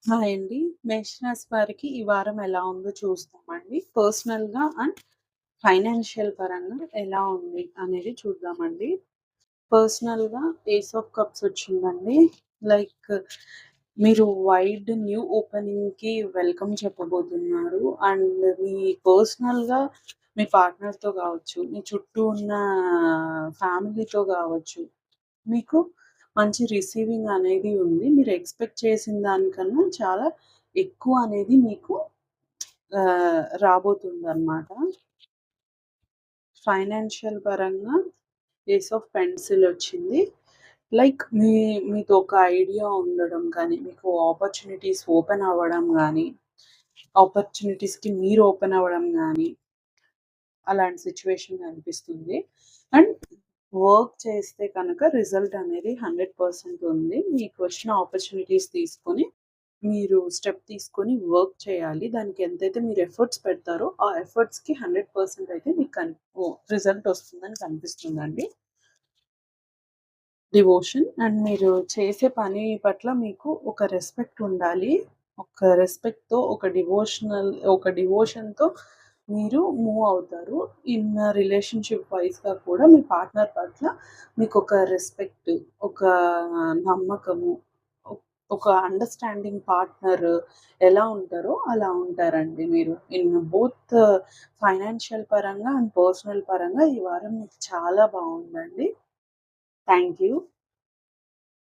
Hi అండి. మేషరాశి వారికి ఈ వారం ఎలా ఉందో చూస్తామండి. పర్సనల్‌గా అండ్ ఫైనాన్షియల్ పరంగా ఎలా ఉంది అనేది చూద్దామండి. పర్సనల్‌గా ఏస్ ఆఫ్ కప్స్ వచ్చిందండి. లైక్ మీరు వైడ్ న్యూ ఓపెనింగ్‌కి వెల్కమ్ చెప్పబోతున్నారు. అండ్ మీ పర్సనల్‌గా మీ పార్ట్నర్‌తో గావచ్చు, మీ చుట్టూ ఉన్న ఫ్యామిలీతో గావచ్చు, మీకు మంచి రిసీవింగ్ అనేది ఉంది. మీరు ఎక్స్‌పెక్ట్ చేసిన దానికన్నా చాలా ఎక్కువ అనేది మీకు రాబోతుందనమాట. ఫైనాన్షియల్ పరంగా ఏస్ ఆఫ్ పెన్సిల్ వచ్చింది. లైక్ మీతో ఒక ఐడియా ఉండడం కానీ, మీకు ఆపర్చునిటీస్ ఓపెన్ అవ్వడం గానీ, ఆపర్చునిటీస్‌కి మీరు ఓపెన్ అవ్వడం గానీ, అలాంటి సిట్యుయేషన్ కనిపిస్తుంది. అండ్ వర్క్ చేస్తే కనుక రిజల్ట్ అనేది 100% ఉంది. మీకొచ్చిన ఆపర్చునిటీస్ తీసుకొని, మీరు స్టెప్ తీసుకొని వర్క్ చేయాలి. దానికి ఎంతైతే మీరు ఎఫర్ట్స్ పెడతారో, ఆ ఎఫర్ట్స్‌కి 100% అయితే మీకు రిజల్ట్ వస్తుందని కనిపిస్తుందండి. డివోషన్ అండ్ మీరు చేసే పని పట్ల మీకు ఒక రెస్పెక్ట్ ఉండాలి. ఒక రెస్పెక్ట్‌తో ఒక డివోషన్‌తో మీరు మూవ్ అవుతారు. ఇన్ రిలేషన్‌షిప్ వైస్‌గా కూడా మీ పార్ట్నర్ పట్ల మీకొక రెస్పెక్ట్, ఒక నమ్మకము, ఒ ఒక అండర్‌స్టాండింగ్ పార్ట్నర్ ఎలా ఉంటారో అలా ఉంటారండి మీరు. ఇన్ బోత్ ఫైనాన్షియల్ పరంగా అండ్ పర్సనల్ పరంగా ఈ వారం మీకు చాలా బావుందండి. Thank you.